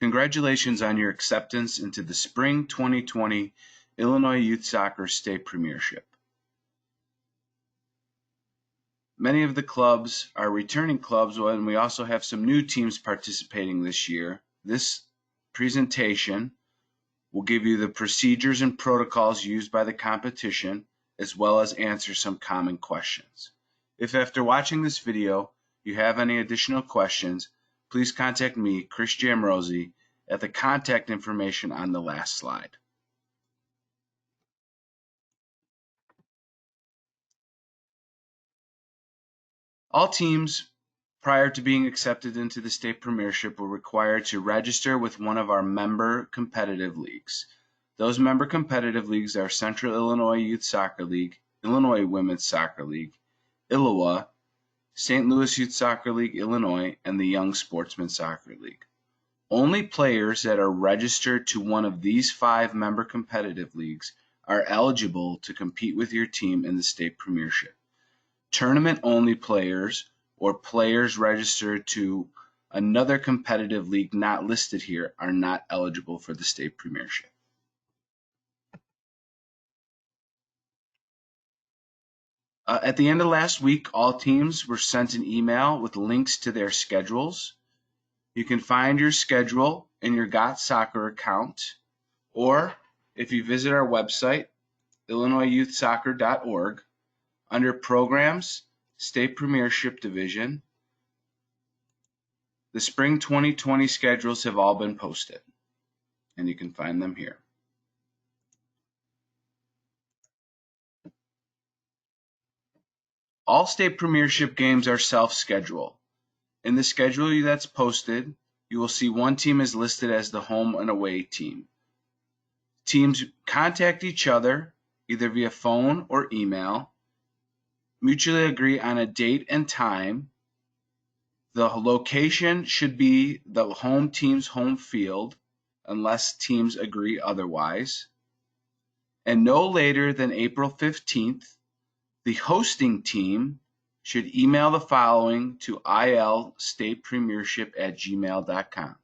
Congratulations on your acceptance into the Spring 2020 Illinois Youth Soccer State Premiership. Many of the clubs are returning clubs, and we also have some new teams participating this year. This presentation will give you the procedures and protocols used by the competition, as well as answer some common questions. If after watching this video you have any additional questions, please contact me, Chris Jamrosi, at the contact information on the last slide. All teams prior to being accepted into the state premiership were required to register with one of our member competitive leagues. Those member competitive leagues are Central Illinois Youth Soccer League, Illinois Women's Soccer League, ILLWA, St. Louis Youth Soccer League, Illinois, and the Young Sportsman Soccer League. Only players that are registered to one of these 5 member competitive leagues are eligible to compete with your team in the state premiership. Tournament-only players or players registered to another competitive league not listed here are not eligible for the state premiership. At the end of last week, all teams were sent an email with links to their schedules. You can find your schedule in your Got Soccer account, or if you visit our website, illinoisyouthsoccer.org, under Programs, State Premiership Division, the Spring 2020 schedules have all been posted, and you can find them here. All state premiership games are self-schedule. In the schedule that's posted, you will see one team is listed as the home and away team. Teams contact each other either via phone or email, mutually agree on a date and time. The location should be the home team's home field unless teams agree otherwise. And no later than April 15th, the hosting team should email the following to ilstatepremiership@gmail.com.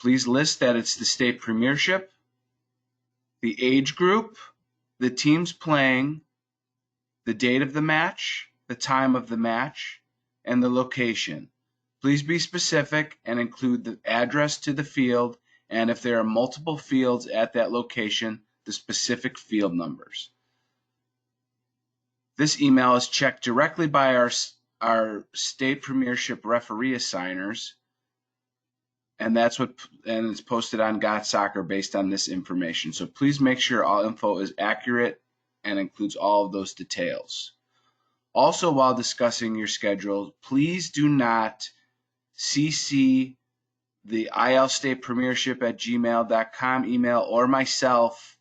Please list that it's the state premiership, the age group, the teams playing, the date of the match, the time of the match, and the location. Please be specific and include the address to the field, and if there are multiple fields at that location, the specific field numbers. This email is checked directly by our state premiership referee assigners, and it's posted on Got Soccer based on this information. So please make sure all info is accurate and includes all of those details. Also, while discussing your schedule, please do not CC the ilstatepremiership@gmail.com email or myself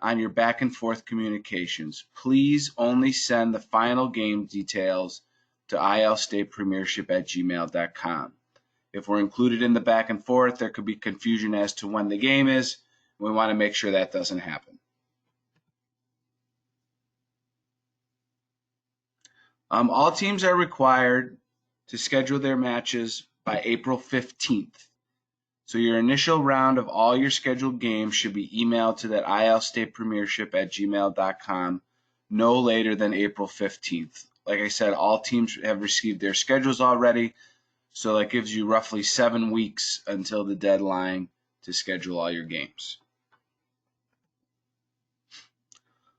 on your back and forth communications. Please only send the final game details to ilstatepremiership@gmail.com. If we're included in the back and forth, there could be confusion as to when the game is. We want to make sure that doesn't happen. All teams are required to schedule their matches by April 15th. So your initial round of all your scheduled games should be emailed to that ilstatepremiership@gmail.com no later than April 15th. Like I said, all teams have received their schedules already, so that gives you roughly 7 weeks until the deadline to schedule all your games.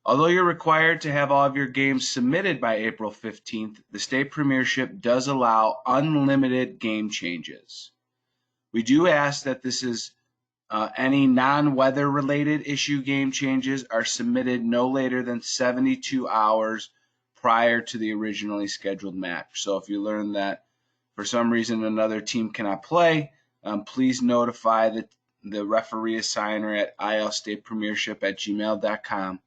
Although you're required to have all of your games submitted by April 15th, the state premiership does allow unlimited game changes. We do ask that any non-weather related issue game changes are submitted no later than 72 hours prior to the originally scheduled match. So if you learn that for some reason another team cannot play, please notify the referee assigner at ilstatepremiership@gmail.com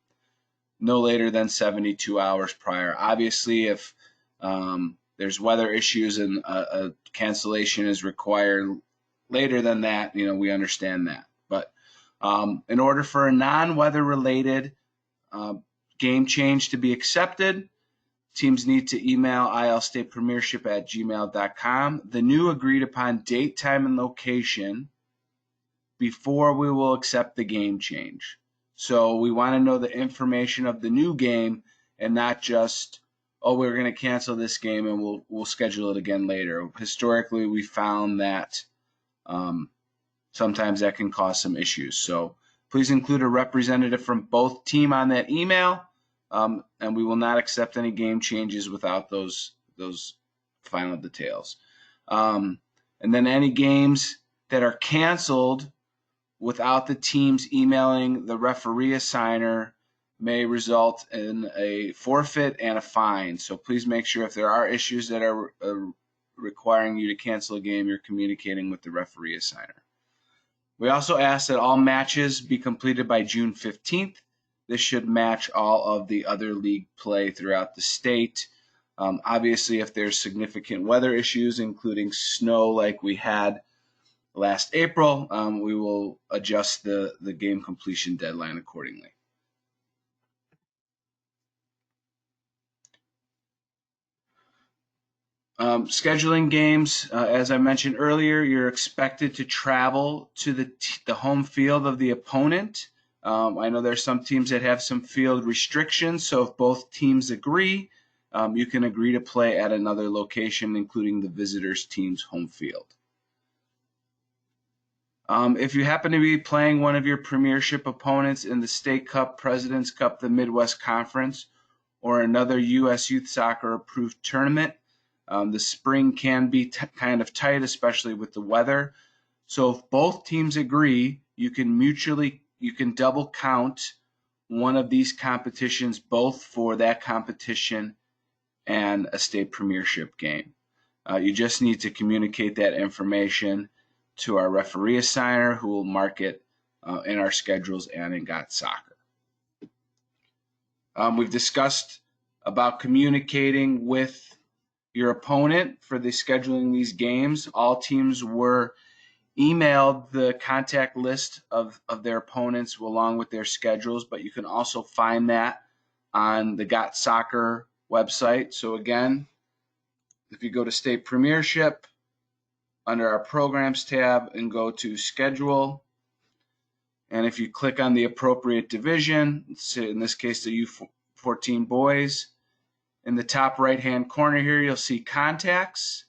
no later than 72 hours prior. Obviously, if there's weather issues and a cancellation is required later than that, we understand that. But in order for a non-weather related game change to be accepted, Teams need to email ilstatepremiership@gmail.com the new agreed upon date, time, and location before we will accept the game change. So we want to know the information of the new game and not just, oh, we're going to cancel this game and we'll schedule it again later. Historically, we found that sometimes that can cause some issues. So please include a representative from both team on that email, and we will not accept any game changes without those final details. And then any games that are canceled without the teams emailing the referee assigner may result in a forfeit and a fine. So please make sure if there are issues that are requiring you to cancel a game, you're communicating with the referee assigner. We also ask that all matches be completed by June 15th. This should match all of the other league play throughout the state. Obviously, if there's significant weather issues, including snow like we had last April, we will adjust the game completion deadline accordingly. Scheduling games, as I mentioned earlier, you're expected to travel to the home field of the opponent. I know there's some teams that have some field restrictions, so if both teams agree, you can agree to play at another location, including the visitors' team's home field. If you happen to be playing one of your Premiership opponents in the State Cup, President's Cup, the Midwest Conference, or another U.S. Youth Soccer approved tournament, the spring can be kind of tight, especially with the weather. So if both teams agree, you can double count one of these competitions, both for that competition and a state Premiership game. You just need to communicate that information to our referee assigner, who will mark it in our schedules and in GOT Soccer. We've discussed about communicating with your opponent for the scheduling these games. All teams were emailed the contact list of their opponents along with their schedules, but you can also find that on the GOT Soccer website. So again, if you go to State Premiership, under our Programs tab and go to Schedule, and if you click on the appropriate division, in this case the U14 boys, in the top right-hand corner here, you'll see contacts,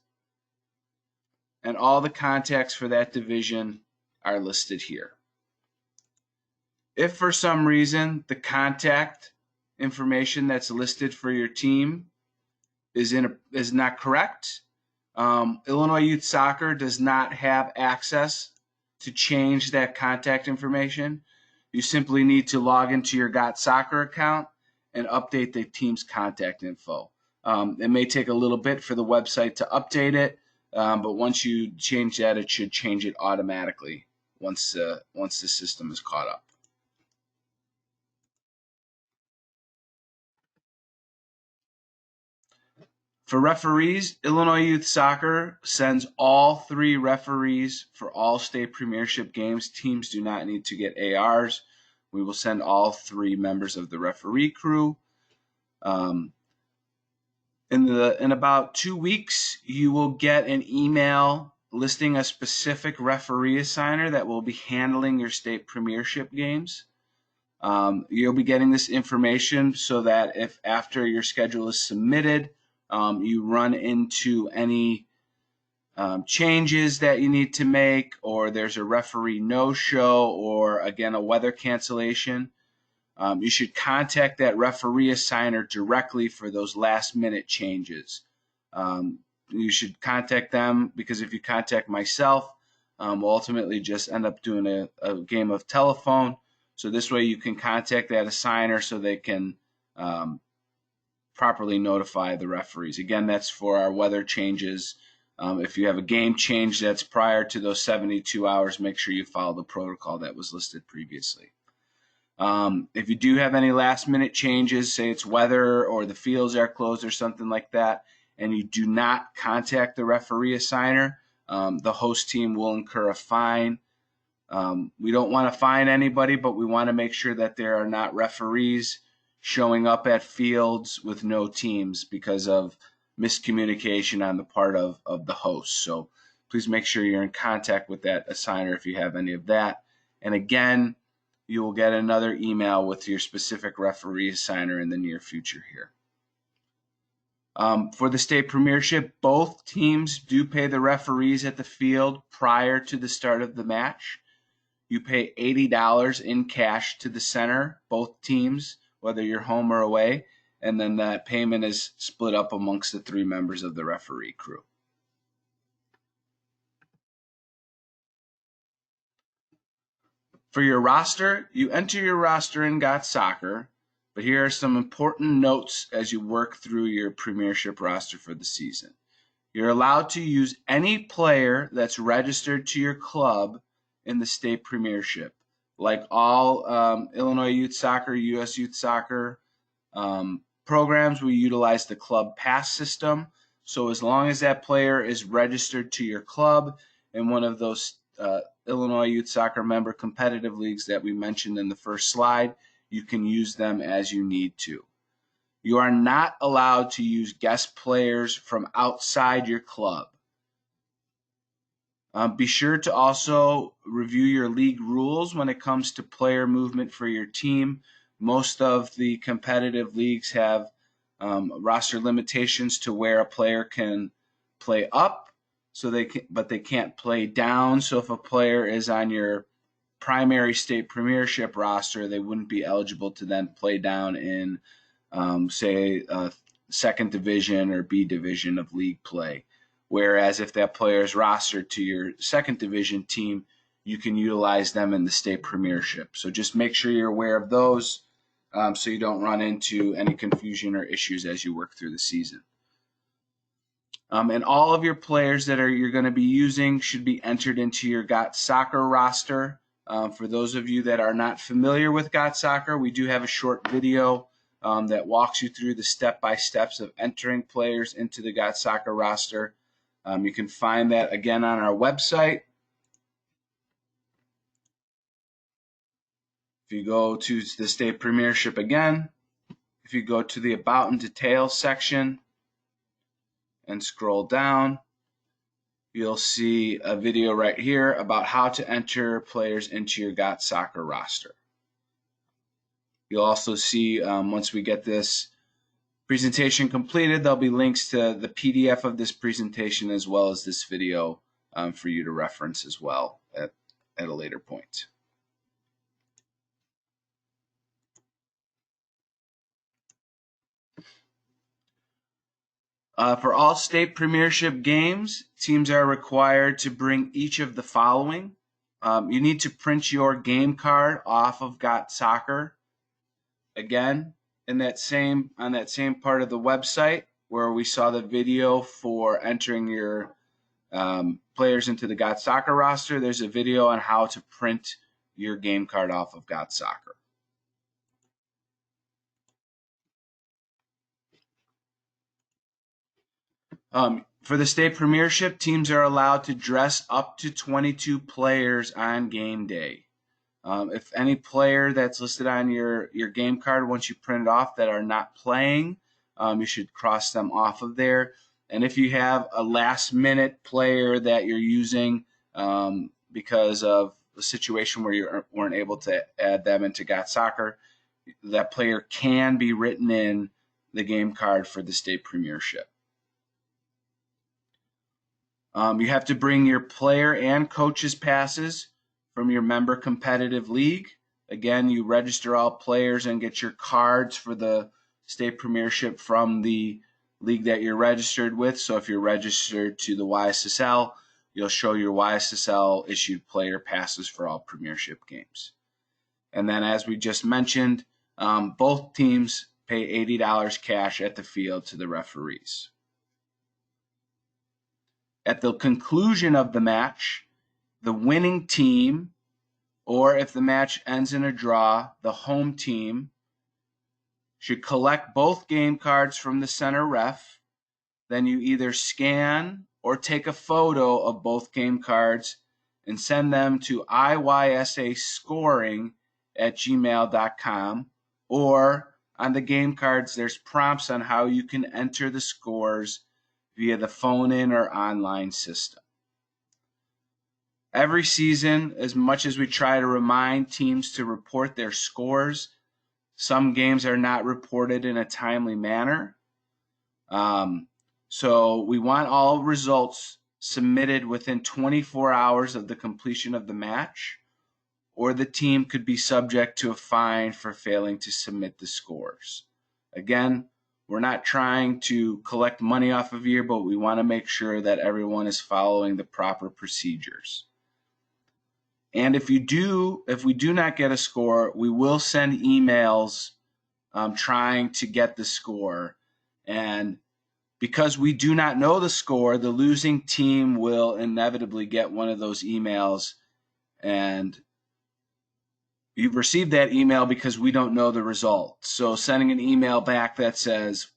and all the contacts for that division are listed here. If for some reason the contact information that's listed for your team is not correct, Illinois Youth Soccer does not have access to change that contact information. You simply need to log into your GOT Soccer account and update the team's contact info. It may take a little bit for the website to update it, but once you change that, it should change it automatically once the system is caught up. For referees, Illinois Youth Soccer sends all 3 referees for all state Premiership games. Teams do not need to get ARs. We will send all 3 members of the referee crew. In about 2 weeks, you will get an email listing a specific referee assigner that will be handling your state Premiership games. You'll be getting this information so that if after your schedule is submitted, you run into any changes that you need to make, or there's a referee no-show, or again a weather cancellation, you should contact that referee assigner directly for those last-minute changes. You should contact them, because if you contact myself, we'll ultimately just end up doing a game of telephone. So this way you can contact that assigner so they can properly notify the referees. Again, that's for our weather changes. If you have a game change that's prior to those 72 hours, make sure you follow the protocol that was listed previously. If you do have any last minute changes, say it's weather or the fields are closed or something like that, and you do not contact the referee assigner, the host team will incur a fine. We don't want to fine anybody, but we want to make sure that there are not referees showing up at fields with no teams because of miscommunication on the part of the host. So please make sure you're in contact with that assigner if you have any of that. And again, you will get another email with your specific referee assigner in the near future here. For the state premiership, both teams do pay the referees at the field prior to the start of the match. You pay $80 in cash to the center, both teams, whether you're home or away, and then that payment is split up amongst the 3 members of the referee crew. For your roster, you enter your roster in Got Soccer, but here are some important notes as you work through your Premiership roster for the season. You're allowed to use any player that's registered to your club in the state Premiership. Like all Illinois Youth Soccer, U.S. Youth Soccer programs, we utilize the club pass system. So as long as that player is registered to your club in one of those Illinois Youth Soccer member competitive leagues that we mentioned in the first slide, you can use them as you need to. You are not allowed to use guest players from outside your club. Be sure to also review your league rules when it comes to player movement for your team. Most of the competitive leagues have roster limitations to where a player can play up, but they can't play down. So if a player is on your primary state premiership roster, they wouldn't be eligible to then play down in, say, second division or B division of league play. Whereas if that player is rostered to your second division team, you can utilize them in the state premiership. So just make sure you're aware of those so you don't run into any confusion or issues as you work through the season. And all of your players that you're going to be using should be entered into your Got Soccer roster. For those of you that are not familiar with Got Soccer, we do have a short video that walks you through the step-by-steps of entering players into the Got Soccer roster. You can find that again on our website. If you go to the state premiership again, if you go to the About and Details section and scroll down, you'll see a video right here about how to enter players into your Got Soccer roster. You'll also see once we get this presentation completed, there'll be links to the PDF of this presentation as well as this video for you to reference as well at a later point. For all state premiership games, teams are required to bring each of the following. You need to print your game card off of Got Soccer. Again, on that same part of the website where we saw the video for entering your players into the Got Soccer roster, there's a video on how to print your game card off of Got Soccer. For the state premiership, teams are allowed to dress up to 22 players on game day. If any player that's listed on your game card, once you print it off, that are not playing, you should cross them off of there. And if you have a last-minute player that you're using because of a situation where you weren't able to add them into Got Soccer, that player can be written in the game card for the state premiership. You have to bring your player and coaches passes from your member competitive league. Again, you register all players and get your cards for the state premiership from the league that you're registered with. So if you're registered to the YSSL, you'll show your YSSL issued player passes for all premiership games. And then as we just mentioned, both teams pay $80 cash at the field to the referees. At the conclusion of the match, the winning team, or if the match ends in a draw, the home team, should collect both game cards from the center ref. Then you either scan or take a photo of both game cards and send them to iysascoring@gmail.com, or on the game cards, there's prompts on how you can enter the scores via the phone-in or online system. Every season, as much as we try to remind teams to report their scores, some games are not reported in a timely manner. So we want all results submitted within 24 hours of the completion of the match, or the team could be subject to a fine for failing to submit the scores. Again, we're not trying to collect money off of you, but we want to make sure that everyone is following the proper procedures. And if we do not get a score, we will send emails trying to get the score. And because we do not know the score, the losing team will inevitably get one of those emails, and you've received that email because we don't know the result. So sending an email back that says,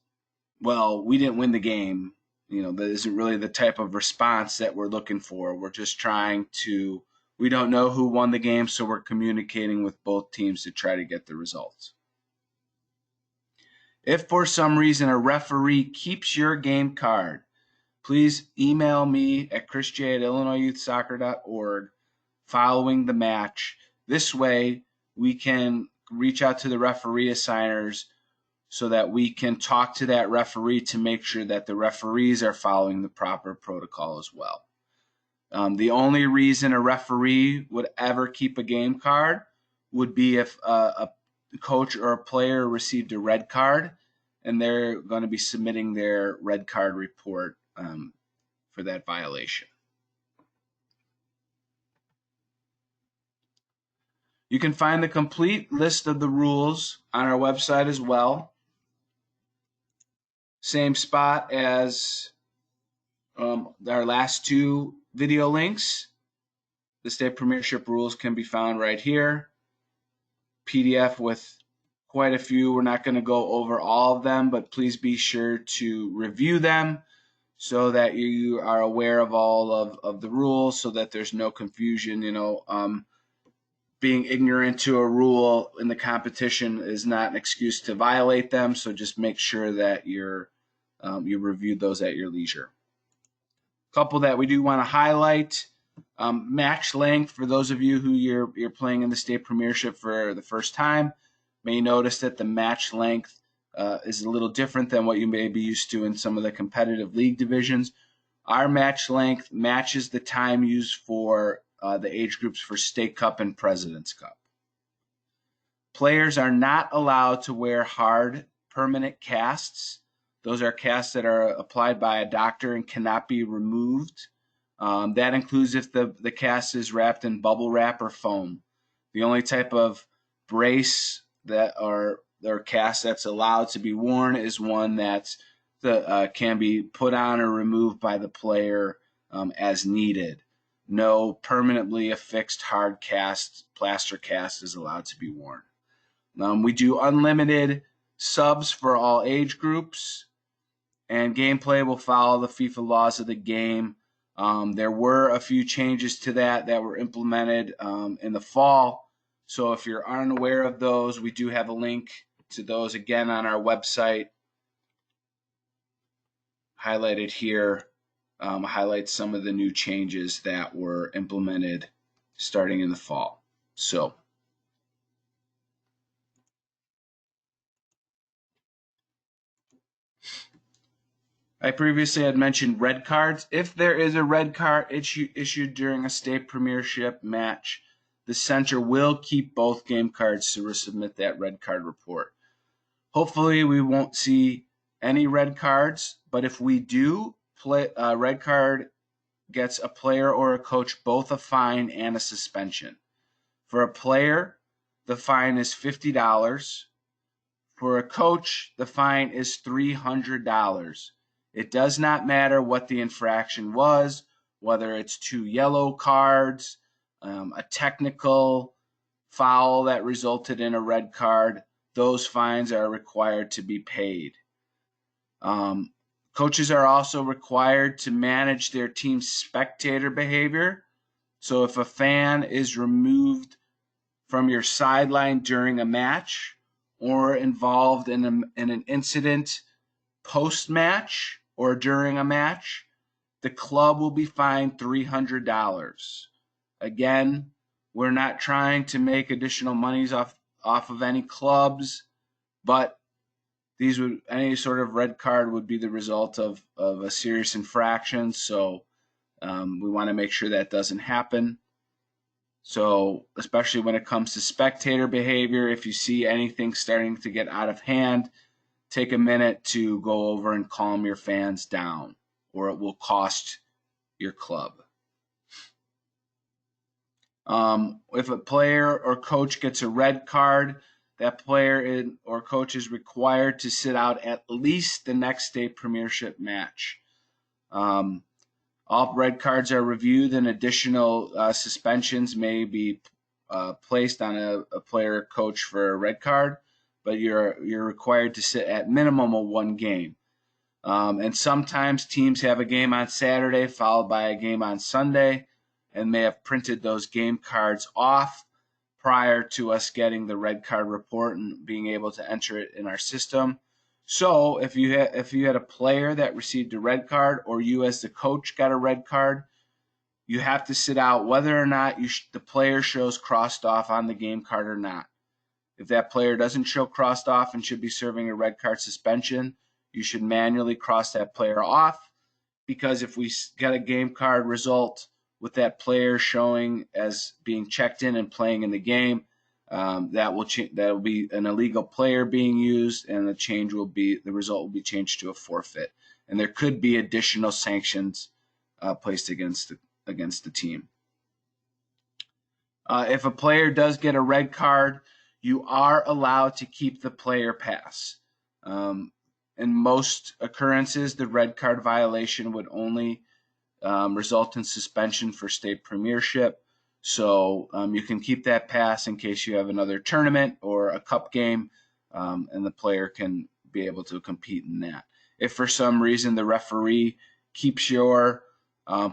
well, we didn't win the game, that isn't really the type of response that we're looking for. We're just we don't know who won the game, so we're communicating with both teams to try to get the results. If for some reason a referee keeps your game card, please email me at chrisj@illinoisyouthsoccer.org following the match. This way, we can reach out to the referee assigners so that we can talk to that referee to make sure that the referees are following the proper protocol as well. The only reason a referee would ever keep a game card would be if a coach or a player received a red card, and they're going to be submitting their red card report for that violation. You can find the complete list of the rules on our website as well. Same spot as our last two video links. The state premiership rules can be found right here. PDF with quite a few. We're not going to go over all of them, but please be sure to review them so that you are aware of all of the rules, so that there's no confusion. Being ignorant to a rule in the competition is not an excuse to violate them, so just make sure that you reviewed those at your leisure. A couple that we do want to highlight: match length. For those of you who you're playing in the state premiership for the first time, may notice that the match length is a little different than what you may be used to in some of the competitive league divisions. Our match length matches the time used for the age groups for State Cup and President's Cup. Players are not allowed to wear hard permanent casts. Those are casts that are applied by a doctor and cannot be removed. That includes if the cast is wrapped in bubble wrap or foam. The only type of brace or cast that's allowed to be worn is one that can be put on or removed by the player as needed. No permanently affixed hard cast, plaster cast is allowed to be worn. We do unlimited subs for all age groups, and gameplay will follow the FIFA laws of the game. There were a few changes to that were implemented in the fall. So if you're unaware of those, we do have a link to those again on our website, highlighted here. Highlights some of the new changes that were implemented starting in the fall. So I previously had mentioned red cards. If there is a red card issued during a state premiership match, the center will keep both game cards to resubmit that red card report. Hopefully we won't see any red cards, but if we do, red card gets a player or a coach both a fine and a suspension. For a player, the fine is $50. For a coach, the fine is $300. It does not matter what the infraction was, whether it's 2 yellow cards, a technical foul that resulted in a red card. Those fines are required to be paid. Coaches are also required to manage their team's spectator behavior. So if a fan is removed from your sideline during a match, or involved in an incident post-match or during a match, the club will be fined $300. Again, we're not trying to make additional monies off of any clubs, but any sort of red card would be the result of a serious infraction. So we want to make sure that doesn't happen. So especially when it comes to spectator behavior, if you see anything starting to get out of hand, take a minute to go over and calm your fans down, or it will cost your club. If a player or coach gets a red card, that player or coach is required to sit out at least the next state premiership match. All red cards are reviewed, and additional suspensions may be placed on a player or coach for a red card, but you're required to sit at minimum of one game. And sometimes teams have a game on Saturday followed by a game on Sunday, and may have printed those game cards off prior to us getting the red card report and being able to enter it in our system. So if you had a player that received a red card, or you as the coach got a red card, you have to sit out whether or not the player shows crossed off on the game card or not. If that player doesn't show crossed off and should be serving a red card suspension, you should manually cross that player off, because if we get a game card result with that player showing as being checked in and playing in the game, that will be an illegal player being used, and the result will be changed to a forfeit, and there could be additional sanctions placed against the team. If a player does get a red card, you are allowed to keep the player pass. In most occurrences, the red card violation would only result in suspension for state premiership. So you can keep that pass in case you have another tournament or a cup game, and the player can be able to compete in that. If for some reason the referee keeps your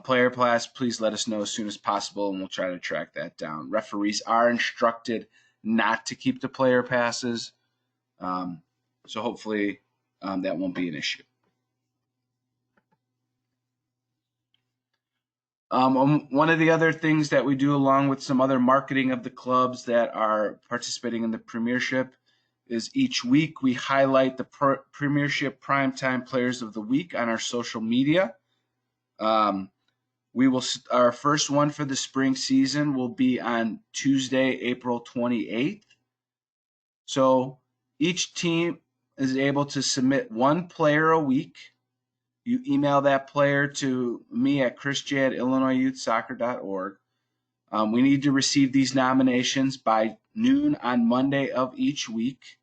player pass, please let us know as soon as possible, and we'll try to track that down. Referees are instructed not to keep the player passes, so hopefully that won't be an issue. One of the other things that we do, along with some other marketing of the clubs that are participating in the Premiership, is each week we highlight the Premiership Primetime Players of the Week on our social media. Our first one for the spring season will be on Tuesday, April 28th. So each team is able to submit one player a week. You email that player to me at chrisj@illinoisyouthsoccer.org. We need to receive these nominations by noon on Monday of each week.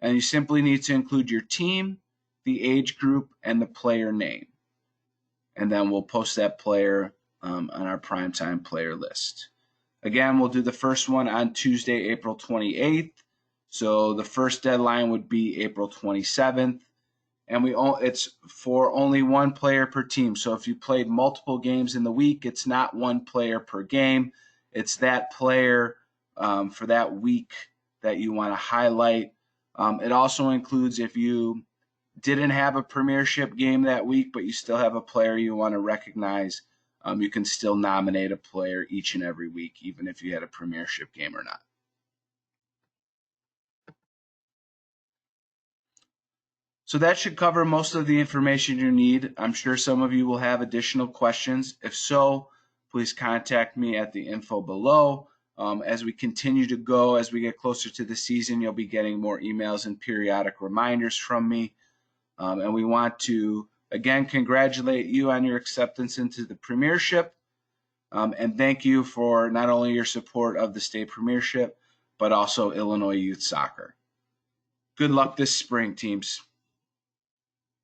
And you simply need to include your team, the age group, and the player name. And then we'll post that player on our primetime player list. Again, we'll do the first one on Tuesday, April 28th. So the first deadline would be April 27th. And it's for only one player per team. So if you played multiple games in the week, it's not one player per game. It's that player for that week that you want to highlight. It also includes if you didn't have a Premiership game that week, but you still have a player you want to recognize, you can still nominate a player each and every week, even if you had a Premiership game or not. So that should cover most of the information you need. I'm sure some of you will have additional questions. If so, please contact me at the info below. As we continue to go, as we get closer to the season, you'll be getting more emails and periodic reminders from me. And we want to, again, congratulate you on your acceptance into the Premiership. And thank you for not only your support of the state Premiership, but also Illinois Youth Soccer. Good luck this spring, teams.